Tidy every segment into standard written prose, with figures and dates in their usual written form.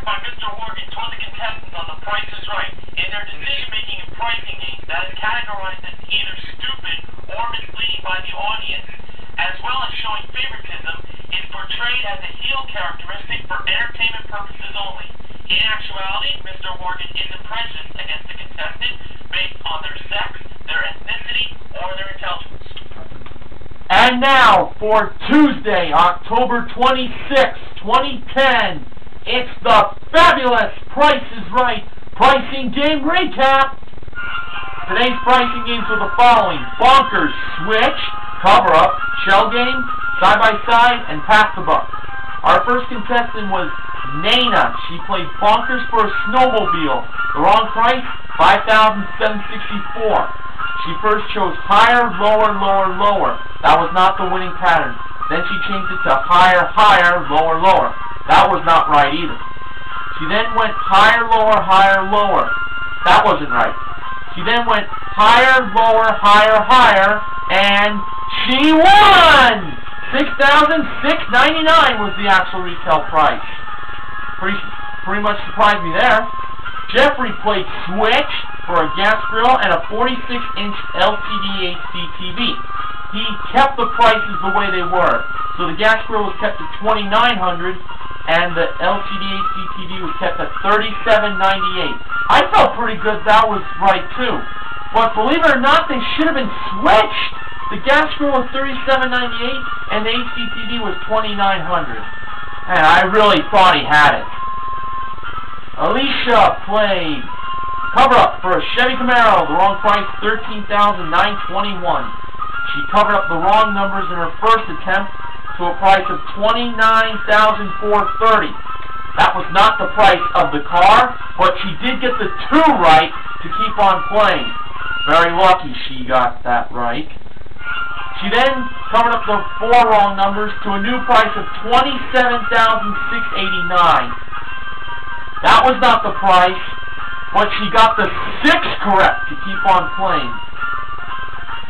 by Mr. Horgan told the contestants on The Price is Right, in their decision-making and pricing games that is categorized as either stupid or misleading by the audience, as well as showing favoritism, is portrayed as a heel characteristic for entertainment purposes only. In actuality, Mr. Horgan isn't prejudiced against the contestant based on their sex, their ethnicity, or their intelligence. And now, for Tuesday, October 26, 2010, it's the fabulous Price is Right pricing game recap. Today's pricing games are the following: Bonkers, Switch, Cover-Up, Shell Game, Side-by-Side, and Pass the Buck. Our first contestant was Nana. She played Bonkers for a snowmobile. The wrong price, $5,764. She first chose higher, lower, lower, lower. That was not the winning pattern. Then she changed it to higher, higher, lower, lower. That was not right either. She then went higher, lower, higher, lower. That wasn't right. She then went higher, lower, higher, higher, and she won! $6,699 was the actual retail price. Pretty much surprised me there. Jeffrey played Switch for a gas grill and a 46-inch LCD HDTV. He kept the prices the way they were. So the gas grill was kept at $2,900 and the LCD HDTV was kept at $37.98. I felt pretty good that was right too. But believe it or not, they should have been switched. The gas grill was $37.98 and the HDTV was $2,900. And I really thought he had it. Alicia played Cover-Up for a Chevy Camaro. The wrong price, $13,921. She covered up the wrong numbers in her first attempt to a price of $29,430. That was not the price of the car, but she did get the 2 right to keep on playing. Very lucky she got that right. She then covered up the 4 wrong numbers to a new price of $27,689. That was not the price, but she got the 6 correct to keep on playing.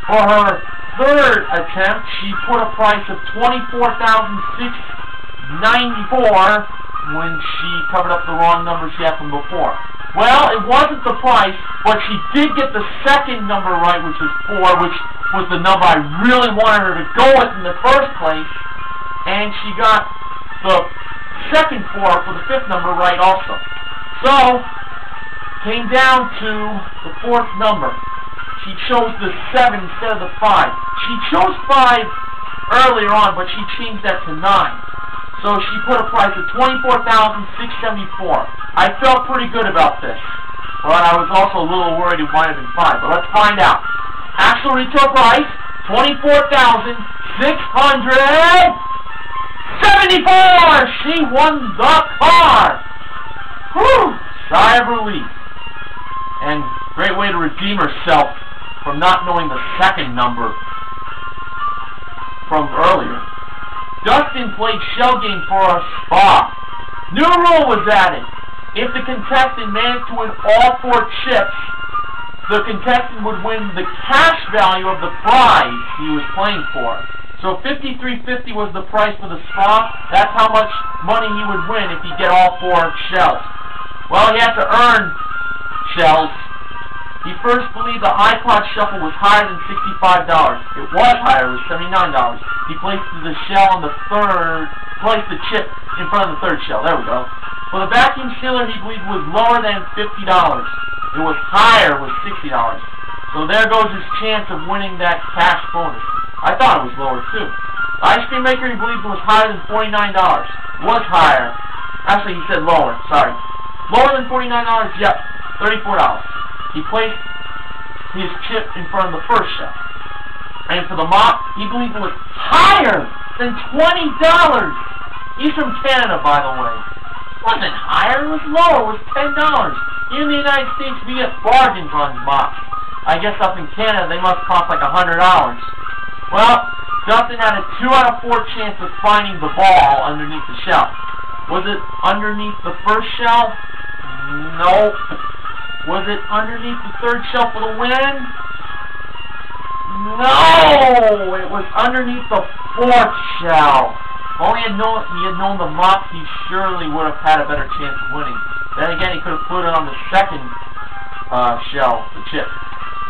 For her third attempt, she put a price of $24,694 when she covered up the wrong numbers she had from before. Well, it wasn't the price, but she did get the second number right, which was 4, which was the number I really wanted her to go with in the first place. And she got the second 4 for the 5th number right also. So, came down to the 4th number. She chose the 7 instead of the 5. She chose 5 earlier on, but she changed that to 9. So she put a price of $24,674. I felt pretty good about this. But I was also a little worried it might have been 5. But let's find out. Actual retail price, $24,674! She won the car! Whew! Sigh of relief. And great way to redeem herself from not knowing the second number from earlier. Dustin played Shell Game for a spa. New rule was added. If the contestant managed to win all 4 chips, the contestant would win the cash value of the prize he was playing for. So $53.50 was the price for the spa. That's how much money he would win if he get all 4 shells. Well, he had to earn shells. He first believed the iPod Shuffle was higher than $65. It was higher, it was $79. He placed the shell on the placed the chip in front of the 3rd shell. There we go. For the vacuum sealer, he believed was lower than $50. It was higher, was $60. So there goes his chance of winning that cash bonus. I thought it was lower too. The ice cream maker, he believed was higher than $49. It was higher. Actually, he said lower. Sorry. Lower than $49? Yep. $34. He placed his chip in front of the 1st shell. And for the mop, he believed it was higher than $20. He's from Canada, by the way. It wasn't higher, it was lower, it was $10. Here in the United States, we get bargains on mops. I guess up in Canada, they must cost like $100. Well, Dustin had a 2 out of 4 chance of finding the ball underneath the shell. Was it underneath the 1st shell? Nope. Was it underneath the 3rd shell for the win? No! It was underneath the 4th shell. If only he had known the muck, he surely would have had a better chance of winning. Then again, he could have put it on the second shell, the chip.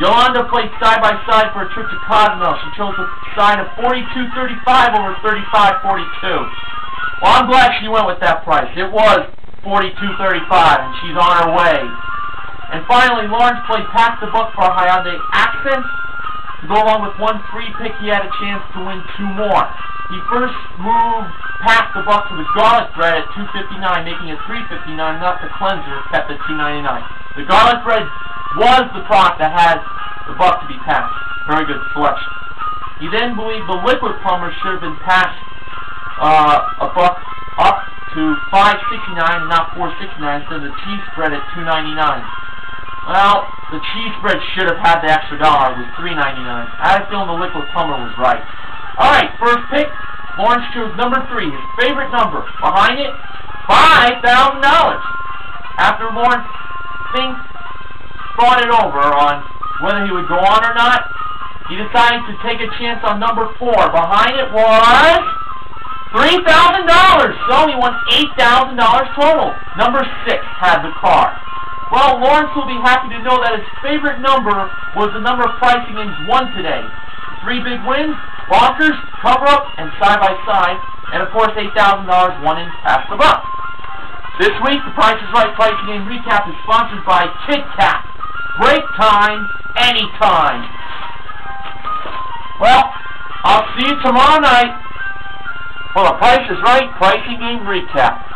Yolanda played side-by-side for a trip to Cozumel. She chose the side of 42.35 over 35.42. Well, I'm glad she went with that price. It was 42.35, and she's on her way. And finally, Lawrence played Pass the Buck for a Hyundai Accent. To go along with one free pick, he had a chance to win 2 more. He first moved past the buck to the garlic bread at $2.59, making it $3.59, not the cleanser, kept at $2.99. The garlic bread was the product that had the buck to be passed. Very good selection. He then believed the liquid plumber should have been passed a buck up to $5.69 and not $4.69 instead of the cheese spread at $2.99. Well, the cheese spread should have had the extra dollar. It was $3.99. I had a feeling the liquid plumber was right. Alright, first pick, Lawrence chose number 3, his favorite number. Behind it, $5,000. After Lawrence thought it over on whether he would go on or not, he decided to take a chance on number 4. Behind it was $3,000, so he won $8,000 total. Number 6 had the car. Well, Lawrence will be happy to know that his favorite number was the number pricing games won today. 3 big wins, Bonkers, cover-up, and side-by-side, and of course $8,000 won in Pass the Buck. This week, the Price is Right pricing game recap is sponsored by Kit Kat. Break time, anytime. Well, I'll see you tomorrow night for the Price is Right pricing game recap.